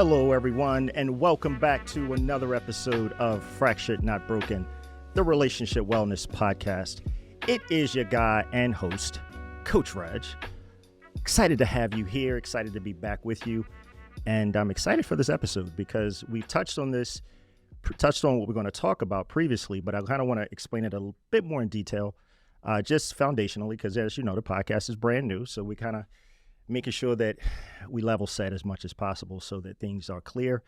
Hello, everyone, and welcome back to another episode of Fractured Not Broken, the Relationship Wellness Podcast. It is your guy and host, Coach Reg. Excited to have you here, excited to be back with you, and I'm excited for this episode because we've touched on what we're going to talk about previously, but I kind of want to explain it a bit more in detail, just foundationally, because as you know, the podcast is brand new, so we kind of making sure that we level set as much as possible so that things are clear,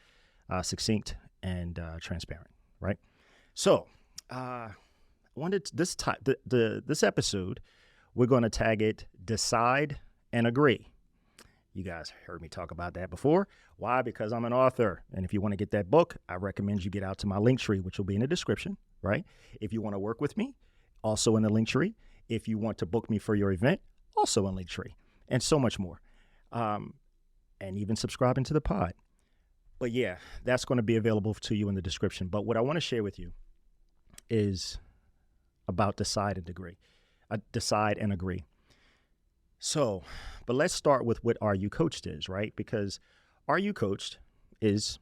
succinct, and transparent, right? So, this episode, we're going to tag it Decide and Agree. You guys heard me talk about that before. Why? Because I'm an author. And if you want to get that book, I recommend you get out to my link tree, which will be in the description, right? If you want to work with me, also in the link tree. If you want to book me for your event, also in link tree. And so much more. And even subscribing to the pod. But yeah, that's going to be available to you in the description. But what I want to share with you is about Decide and Agree. Decide and Agree. So, but let's start with what Are You Coached is, right? Because Are You Coached is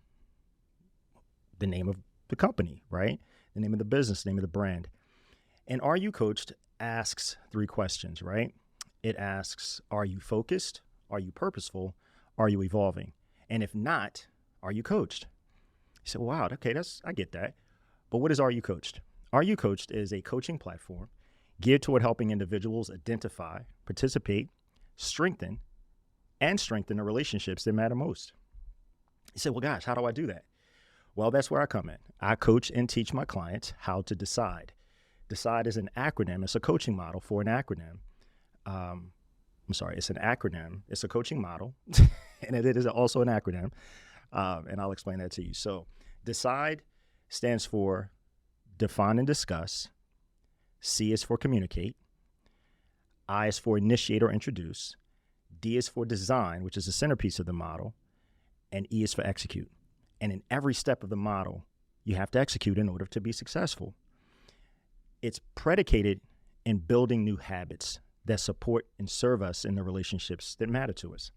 the name of the company, right? The name of the business, the name of the brand. And Are You Coached asks 3 questions, right? It asks, are you focused? Are you purposeful? Are you evolving? And if not, are you coached? You say, wow, okay, I get that. But what is Are You Coached? Are You Coached is a coaching platform geared toward helping individuals identify, participate, strengthen the relationships that matter most. You say, well, gosh, how do I do that? Well, that's where I come in. I coach and teach my clients how to decide. Decide is an acronym. It's a coaching model for an acronym. It's an acronym. It's a coaching model, and it is also an acronym, and I'll explain that to you. So DECIDE stands for define and discuss. C is for communicate. I is for initiate or introduce. D is for design, which is the centerpiece of the model, and E is for execute. And in every step of the model, you have to execute in order to be successful. It's predicated in building new habits that support and serve us in the relationships that matter to us.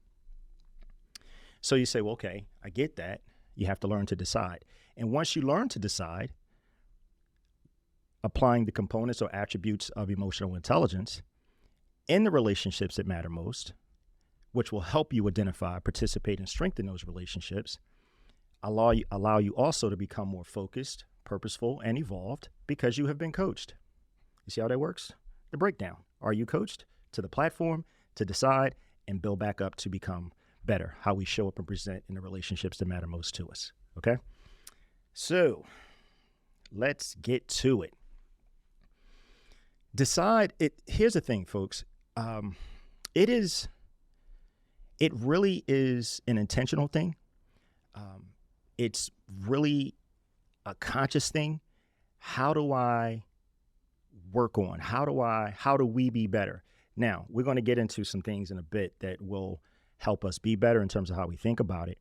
So you say, well, okay, I get that. You have to learn to decide. And once you learn to decide, applying the components or attributes of emotional intelligence in the relationships that matter most, which will help you identify, participate, and strengthen those relationships, allow you also to become more focused, purposeful, and evolved because you have been coached. You see how that works? The breakdown. Are you coached? To the platform, to decide, and build back up to become better. How we show up and present in the relationships that matter most to us. Okay? So, let's get to it. Decide. Here's the thing, folks. It really is an intentional thing. It's really a conscious thing. How do I work on? How do we be better? Now, we're going to get into some things in a bit that will help us be better in terms of how we think about it.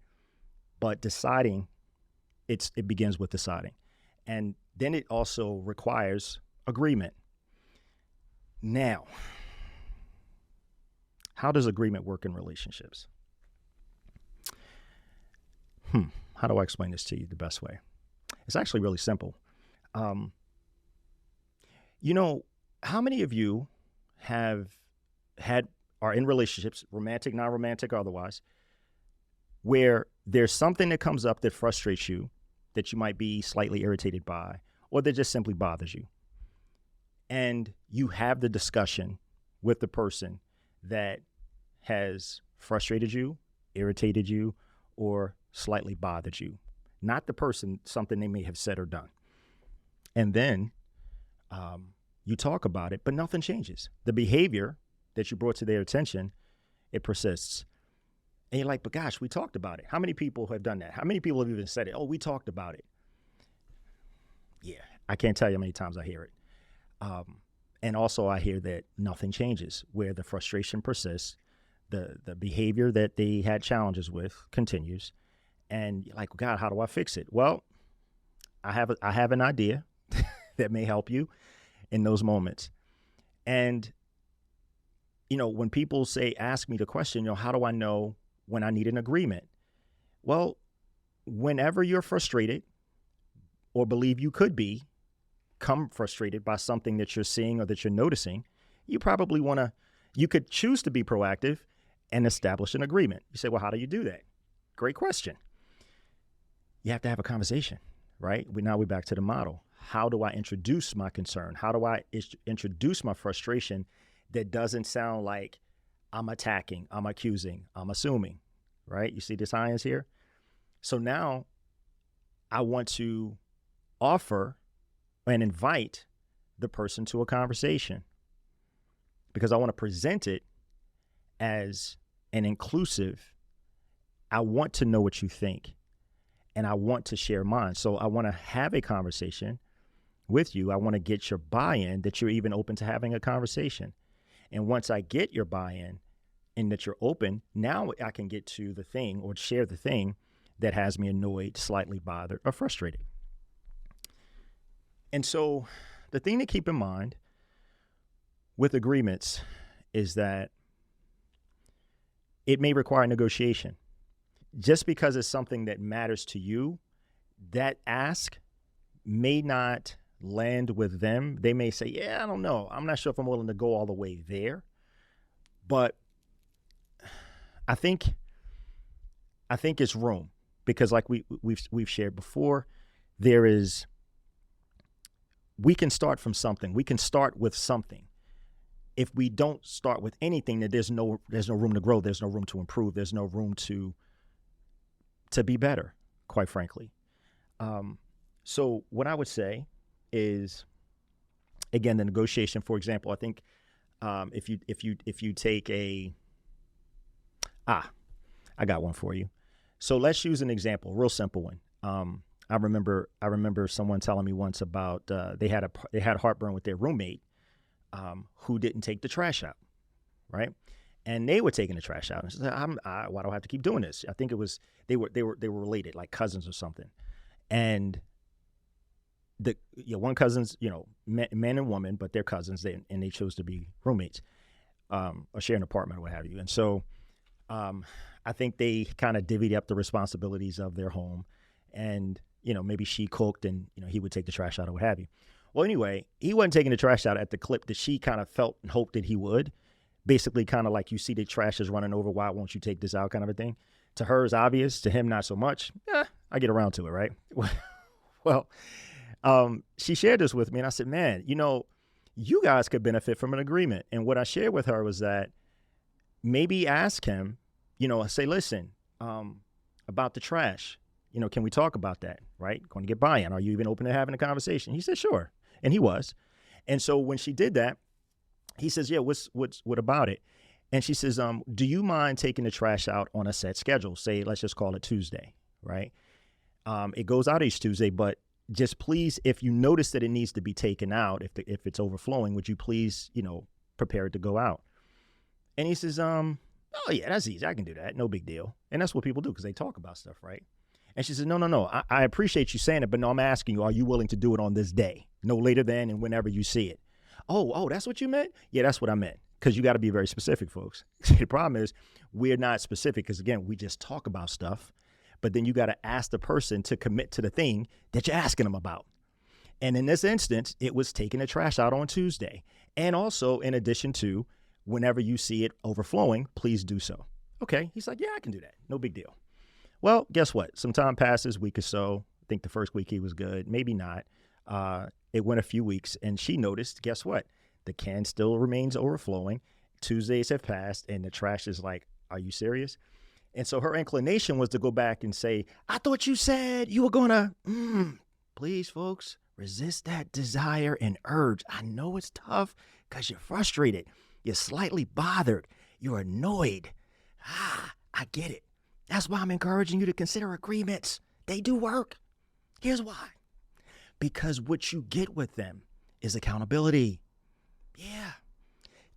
But deciding, it begins with deciding. And then it also requires agreement. Now, how does agreement work in relationships? How do I explain this to you the best way? It's actually really simple. How many of you are in relationships, romantic, non-romantic, otherwise, where there's something that comes up that frustrates you, that you might be slightly irritated by, or that just simply bothers you? And you have the discussion with the person that has frustrated you, irritated you, or slightly bothered you. Not the person, something they may have said or done. And then you talk about it, but nothing changes. The behavior that you brought to their attention, it persists. And you're like, but gosh, we talked about it. How many people have done that? How many people have even said it? Oh, we talked about it. Yeah, I can't tell you how many times I hear it. And also I hear that nothing changes, where the frustration persists, the behavior that they had challenges with continues. And you're like, God, how do I fix it? Well, I have an idea that may help you in those moments. And, when people ask me the question, how do I know when I need an agreement? Well, whenever you're frustrated or believe you could become frustrated by something that you're seeing or that you're noticing, you probably you could choose to be proactive and establish an agreement. You say, well, how do you do that? Great question. You have to have a conversation, right? Now we're back to the model. How do I introduce my concern? How do I introduce my frustration that doesn't sound like I'm attacking, I'm accusing, I'm assuming, right? You see the science here? So now I want to offer and invite the person to a conversation because I want to present it as an inclusive. I want to know what you think and I want to share mine. So I want to have a conversation with you. I want to get your buy-in that you're even open to having a conversation. And once I get your buy-in and that you're open, now I can get to the thing or share the thing that has me annoyed, slightly bothered, or frustrated. And so the thing to keep in mind with agreements is that it may require negotiation. Just because it's something that matters to you, that ask may not land with them. They may say, yeah, I don't know. I'm not sure if I'm willing to go all the way there. But I think it's room because like we've shared before, we can start from something. We can start with something. If we don't start with anything, then there's no room to grow. There's no room to improve. There's no room to be better, quite frankly. So what I would say is, again, the negotiation. For example, I think if you take I got one for you. So let's use an example, real simple one. I remember someone telling me once about they had heartburn with their roommate who didn't take the trash out, right? And they were taking the trash out. And she said, why do I have to keep doing this? I think it was they were related, like cousins or something. And one cousin's, man and woman, but they're cousins, and they chose to be roommates, or share an apartment or what have you. And so I think they kind of divvied up the responsibilities of their home, and maybe she cooked and he would take the trash out or what have you. Well, anyway, he wasn't taking the trash out at the clip that she kind of felt and hoped that he would. Basically, kind of like, you see the trash is running over, why won't you take this out, kind of a thing. To her is obvious, to him not so much. I get around to it, right? Well, she shared this with me, and I said, man, you guys could benefit from an agreement. And what I shared with her was that maybe ask him, say, listen, about the trash, can we talk about that, right? Going to get buy-in. Are you even open to having a conversation? He said, sure. And he was. And so when she did that, he says, yeah, what about it? And she says, do you mind taking the trash out on a set schedule? Say, let's just call it Tuesday, right? It goes out each Tuesday, but just please, if you notice that it needs to be taken out, if it's overflowing, would you please, prepare it to go out? And he says, oh yeah, that's easy. I can do that. No big deal. And that's what people do because they talk about stuff, right? And she says, no. I appreciate you saying it, but no, I'm asking you, are you willing to do it on this day? No later than and whenever you see it. Oh, that's what you meant? Yeah, that's what I meant. Because you got to be very specific, folks. The problem is we're not specific because, again, we just talk about stuff. But then you got to ask the person to commit to the thing that you're asking them about. And in this instance, it was taking the trash out on Tuesday. And also, in addition to, whenever you see it overflowing, please do so. Okay. He's like, yeah, I can do that. No big deal. Well, guess what? Some time passes, week or so. I think the first week he was good. Maybe not. It went a few weeks, and she noticed, guess what? The can still remains overflowing. Tuesdays have passed, and the trash is like, are you serious? And so her inclination was to go back and say, I thought you said you were going to, please, folks, resist that desire and urge. I know it's tough because you're frustrated. You're slightly bothered. You're annoyed. I get it. That's why I'm encouraging you to consider agreements. They do work. Here's why. Because what you get with them is accountability. Yeah.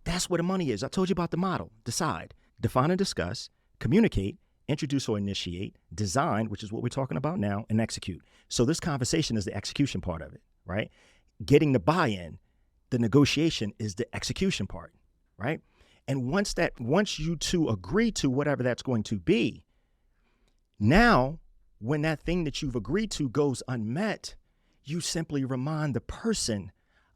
That's where the money is. I told you about the model. Decide, define and discuss, communicate, introduce or initiate, design, which is what we're talking about now, and execute. So this conversation is the execution part of it, right? Getting the buy-in, the negotiation is the execution part, right? And once you two agree to whatever that's going to be, now when that thing that you've agreed to goes unmet, you simply remind the person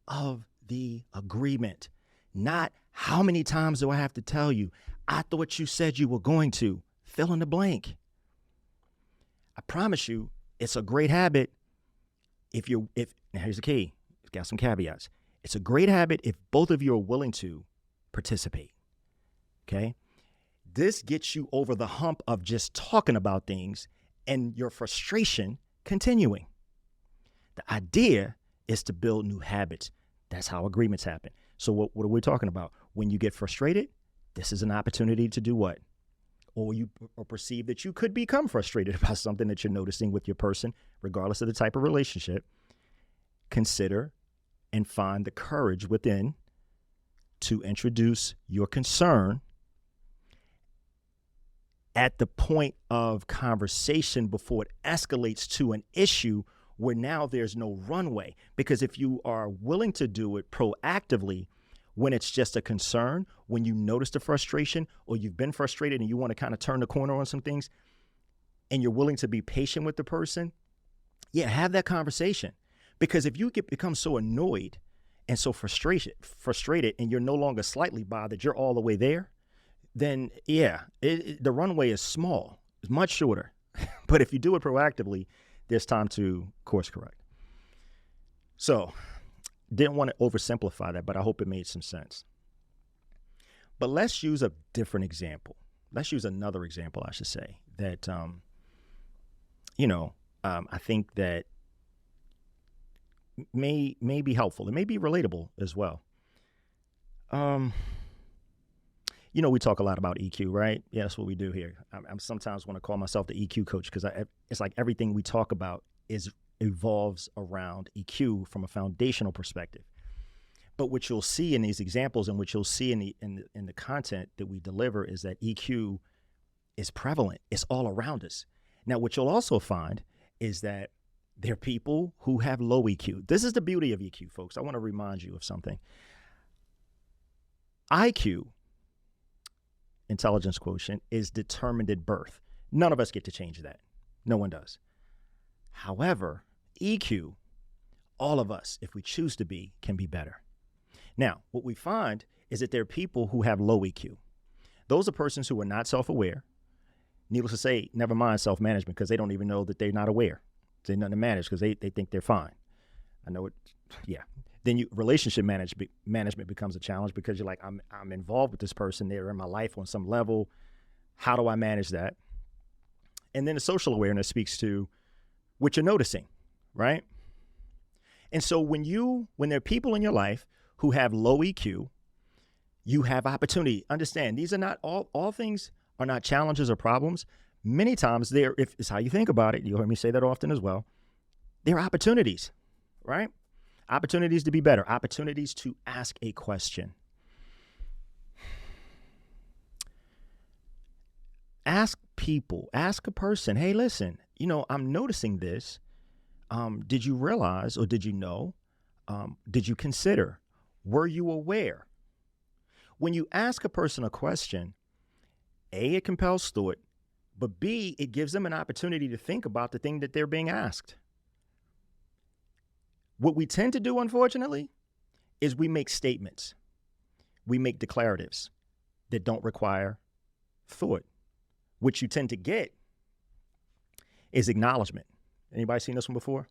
of the agreement. Not how many times do I have to tell you? I thought you said you were going to. Fill in the blank. I promise you, it's a great habit now here's the key. It's got some caveats. It's a great habit if both of you are willing to participate. Okay? This gets you over the hump of just talking about things and your frustration continuing. The idea is to build new habits. That's how agreements happen. So what are we talking about? When you get frustrated, this is an opportunity to do what? Or you perceive that you could become frustrated about something that you're noticing with your person, regardless of the type of relationship. Consider and find the courage within to introduce your concern at the point of conversation before it escalates to an issue where now there's no runway. Because if you are willing to do it proactively when it's just a concern, when you notice the frustration or you've been frustrated and you want to kind of turn the corner on some things and you're willing to be patient with the person, yeah, have that conversation. Because if you become so annoyed and so frustrated and you're no longer slightly bothered, you're all the way there, then yeah, the runway is small. It's much shorter. But if you do it proactively, there's time to course correct. So, didn't want to oversimplify that, but I hope it made some sense. But let's use a different example. Let's use another example, I should say, that, I think that may be helpful. It may be relatable as well. We talk a lot about EQ, right? Yeah, that's what we do here. I'm sometimes want to call myself the EQ coach because it's like everything we talk about evolves around EQ from a foundational perspective. But what you'll see in these examples and what you'll see in the content that we deliver is that EQ is prevalent. It's all around us. Now, what you'll also find is that there are people who have low EQ. This is the beauty of EQ, folks. I want to remind you of something. IQ, intelligence quotient, is determined at birth. None of us get to change that. No one does. However, EQ, all of us, if we choose to be, can be better. Now, what we find is that there are people who have low EQ. Those are persons who are not self-aware. Needless to say, never mind self-management, because they don't even know that they're not aware. They're nothing to manage because they think they're fine. I know it, yeah. Then relationship management becomes a challenge because you're like, I'm involved with this person. They're in my life on some level. How do I manage that? And then the social awareness speaks to what you're noticing, right? And so when there are people in your life who have low EQ, you have opportunity. Understand, these are not all things are not challenges or problems. Many times if it's how you think about it, you'll hear me say that often as well, they're opportunities, right? Opportunities to be better, opportunities to ask a question. Ask a person, hey, listen, I'm noticing this. Did you realize or did you know? Did you consider? Were you aware? When you ask a person a question, A, it compels thought, but B, it gives them an opportunity to think about the thing that they're being asked. What we tend to do, unfortunately, is we make statements. We make declaratives that don't require thought. What you tend to get is acknowledgement. Anybody seen this one before?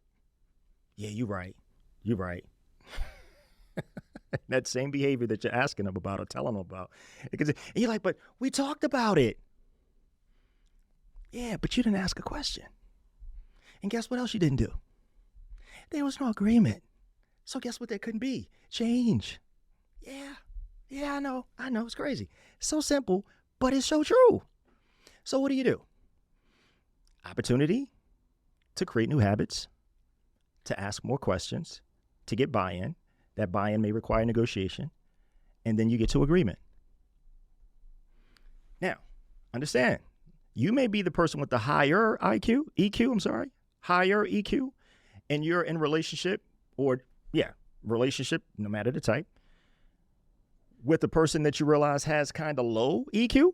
Yeah, you're right. You're right. That same behavior that you're asking them about or telling them about. And you're like, but we talked about it. Yeah, but you didn't ask a question. And guess what else you didn't do? There was no agreement. So guess what there couldn't be? Change. Yeah, I know. It's crazy. So simple, but it's so true. So what do? Opportunity to create new habits, to ask more questions, to get buy-in. That buy-in may require negotiation. And then you get to agreement. Now, understand, you may be the person with the higher EQ, higher EQ, and you're in relationship, no matter the type, with the person that you realize has kind of low EQ.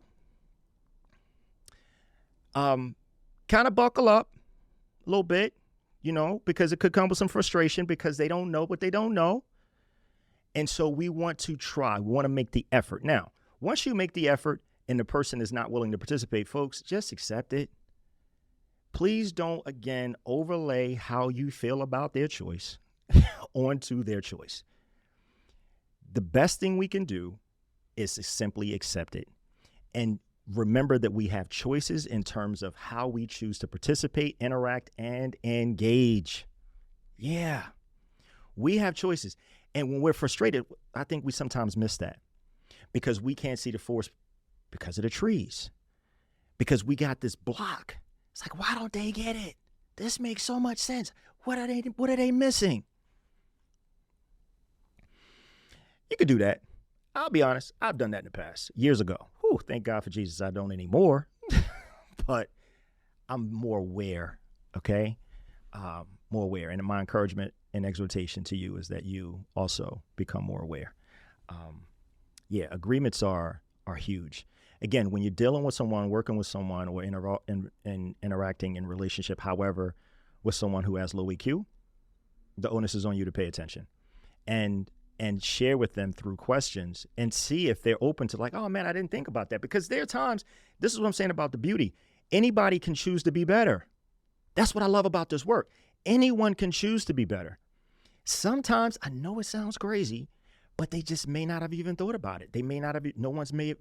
Kind of buckle up, a little bit, because it could come with some frustration because they don't know what they don't know. And so we want to try. We want to make the effort. Now, once you make the effort and the person is not willing to participate, folks, just accept it. Please don't, again, overlay how you feel about their choice onto their choice. The best thing we can do is to simply accept it. And remember that we have choices in terms of how we choose to participate, interact, and engage. Yeah, we have choices. And when we're frustrated, I think we sometimes miss that because we can't see the forest because of the trees, because we got this block. It's like, why don't they get it? This makes so much sense. What are they missing? You could do that. I'll be honest. I've done that in the past, years ago. Whew, thank God for Jesus. I don't anymore, but I'm more aware. Okay. More aware. And my encouragement and exhortation to you is that you also become more aware. Agreements are huge. Again, when you're dealing with someone, working with someone, or interacting in relationship, however, with someone who has low EQ, the onus is on you to pay attention and share with them through questions and see if they're open to, like, oh man, I didn't think about that. Because there are times, this is what I'm saying about the beauty. Anybody can choose to be better. That's what I love about this work. Anyone can choose to be better. Sometimes, I know it sounds crazy, but they just may not have even thought about it. They may not have,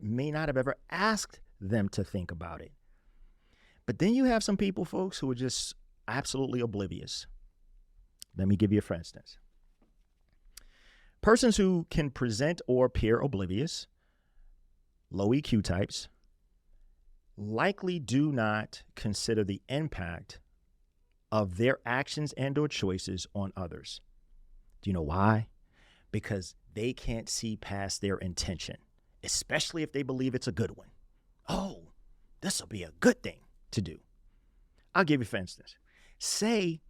may not have ever asked them to think about it. But then you have some people, folks, who are just absolutely oblivious. Let me give you for instance. Persons who can present or appear oblivious, low EQ types, likely do not consider the impact of their actions and or choices on others. Do you know why? Because they can't see past their intention, especially if they believe it's a good one. Oh, this will be a good thing to do. I'll give you for instance. Say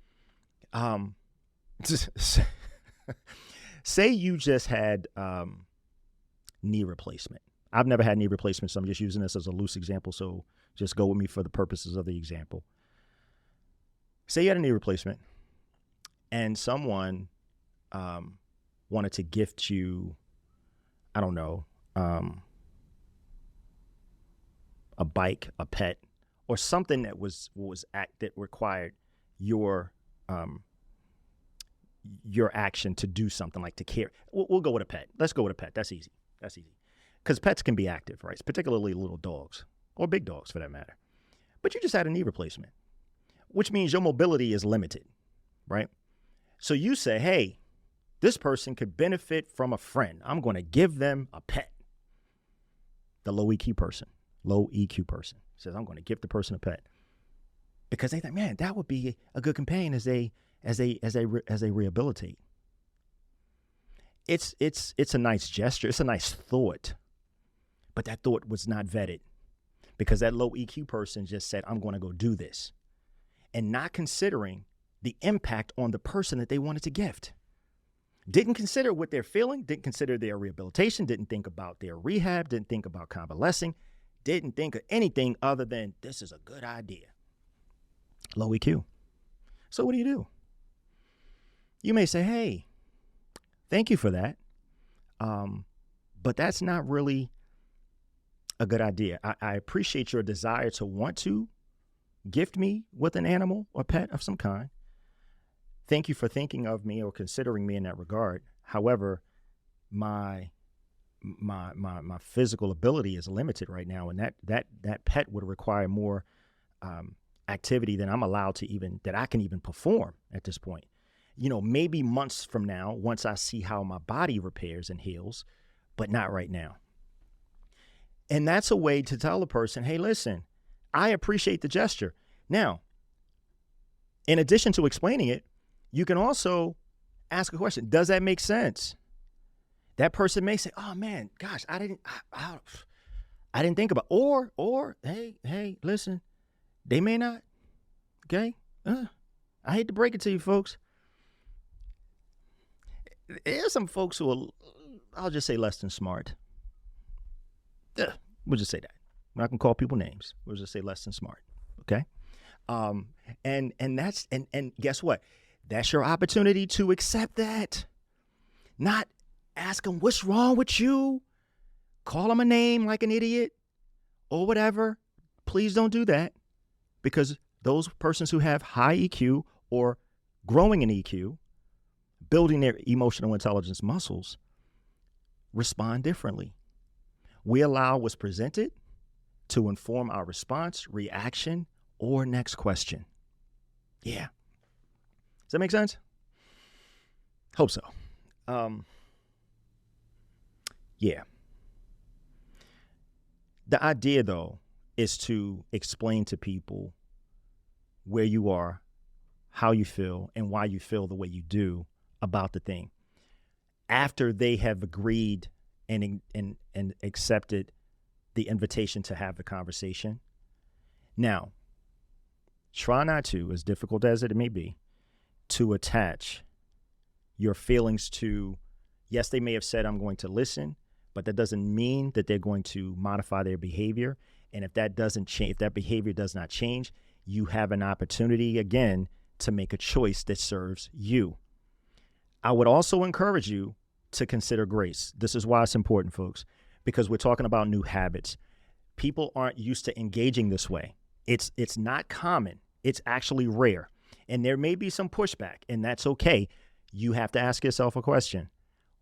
you just had knee replacement. I've never had knee replacement, so I'm just using this as a loose example, so just go with me for the purposes of the example. Say you had a knee replacement and someone wanted to gift you, I don't know, a bike, a pet, or something that that required your action to do something, like to care. We'll go with a pet. Let's go with a pet. That's easy. Because pets can be active, right? Particularly little dogs or big dogs for that matter. But you just had a knee replacement, which means your mobility is limited, right? So you say, hey, this person could benefit from a friend. I'm going to give them a pet. The low EQ person says, I'm going to give the person a pet, because they think, man, that would be a good companion as they rehabilitate. It's a nice gesture. It's a nice thought, but that thought was not vetted, because that low EQ person just said, I'm going to go do this, and not considering the impact on the person that they wanted to gift. Didn't consider what they're feeling, didn't consider their rehabilitation, didn't think about their rehab, didn't think about convalescing, didn't think of anything other than, this is a good idea. Low EQ. So what do? You may say, hey, thank you for that, but that's not really a good idea. I appreciate your desire to want to gift me with an animal or pet of some kind. Thank you for thinking of me or considering me in that regard. However, my physical ability is limited right now, and that pet would require more activity than I'm allowed to that I can even perform at this point. Maybe months from now, once I see how my body repairs and heals, but not right now. And that's a way to tell a person, hey, listen, I appreciate the gesture. Now, in addition to explaining it, you can also ask a question. Does that make sense? That person may say, oh man, gosh, I didn't think about, or hey, listen, they may not. Okay. I hate to break it to you folks. There's some folks who are, I'll just say, less than smart. We'll just say that. I'm not going to call people names. We'll just say less than smart. Okay. And guess what? That's your opportunity to accept that. Not ask them what's wrong with you. Call them a name like an idiot or whatever. Please don't do that, because those persons who have high EQ or growing in EQ, building their emotional intelligence muscles, respond differently. We allow what's presented to inform our response, reaction, or next question. Yeah. Does that make sense? Hope so. Yeah. The idea, though, is to explain to people where you are, how you feel, and why you feel the way you do about the thing. After they have agreed and accepted the invitation to have the conversation. Now, try not to, as difficult as it may be, to attach your feelings to, yes, they may have said, I'm going to listen, but that doesn't mean that they're going to modify their behavior. And if that doesn't change, if that behavior does not change, you have an opportunity again to make a choice that serves you. I would also encourage you to consider grace. This is why it's important, folks, because we're talking about new habits. People aren't used to engaging this way. It's not common. It's actually rare. And there may be some pushback, and that's okay. You have to ask yourself a question.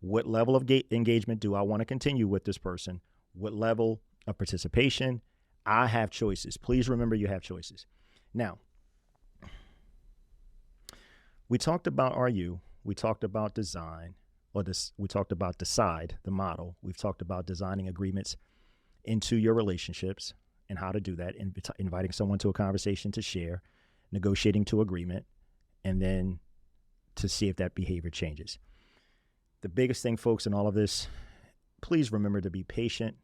What level of engagement do I want to continue with this person? What level of participation? I have choices. Please remember you have choices. Now, we talked about RU. We talked about design, we talked about DCIDE, the model. We've talked about designing agreements into your relationships and how to do that, inviting someone to a conversation to share, negotiating to agreement, and then to see if that behavior changes. The biggest thing, folks, in all of this, please remember to be patient.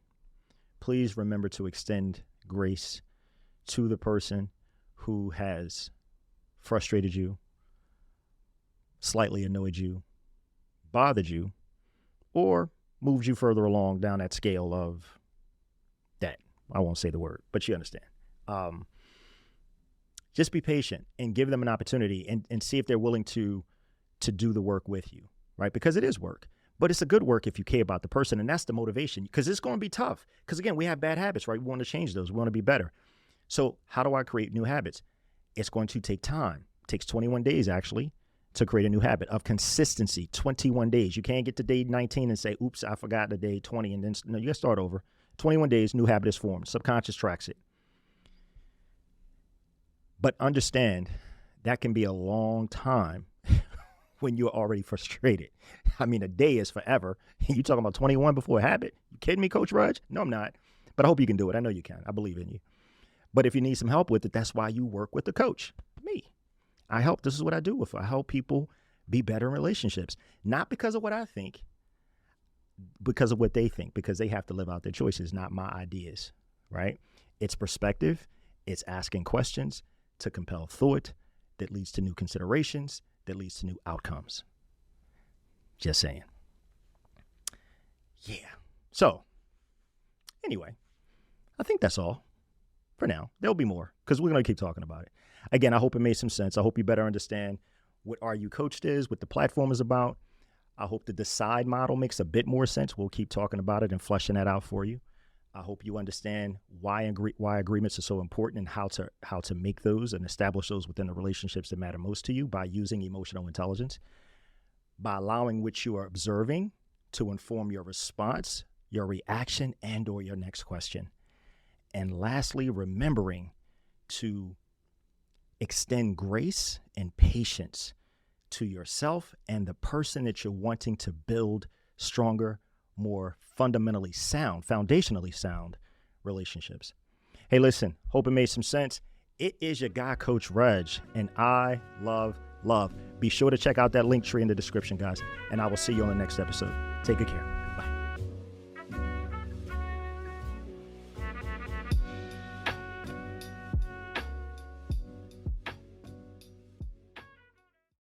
Please remember to extend grace to the person who has frustrated you, slightly annoyed you, bothered you, or moved you further along down that scale of that. I won't say the word, but you understand. Just be patient and give them an opportunity and see if they're willing to do the work with you, right? Because it is work, but it's a good work if you care about the person. And that's the motivation, because it's going to be tough. Because again, we have bad habits, right? We want to change those. We want to be better. So how do I create new habits? It's going to take time. It takes 21 days, actually, to create a new habit of consistency. 21 days. You can't get to day 19 and say, oops, I forgot the day 20. And then no, you got to start over. 21 days, new habit is formed. Subconscious tracks it. But understand that can be a long time when you're already frustrated. I mean, a day is forever. You talking about 21 before a habit? You kidding me, Coach Rudge? No, I'm not. But I hope you can do it. I know you can. I believe in you. But if you need some help with it, that's why you work with the coach, me. I help. This is what I do with. I help people be better in relationships, not because of what I think, because of what they think, because they have to live out their choices, not my ideas, right? It's perspective. It's asking questions to compel thought that leads to new considerations, that leads to new outcomes. Just saying. Yeah. So anyway, I think that's all for now. There'll be more because we're going to keep talking about it. Again, I hope it made some sense. I hope you better understand what RU Coached is, what the platform is about. I hope the DCIDE model makes a bit more sense. We'll keep talking about it and fleshing that out for you. I hope you understand why agreements are so important and how to make those and establish those within the relationships that matter most to you by using emotional intelligence, by allowing what you are observing to inform your response, your reaction, and or your next question. And lastly, remembering to extend grace and patience to yourself and the person that you're wanting to build stronger, more fundamentally sound, foundationally sound relationships. Hey, listen, hope it made some sense. It is your guy, Coach Rudge, and I love love. Be sure to check out that link tree in the description, guys, and I will see you on the next episode. Take good care.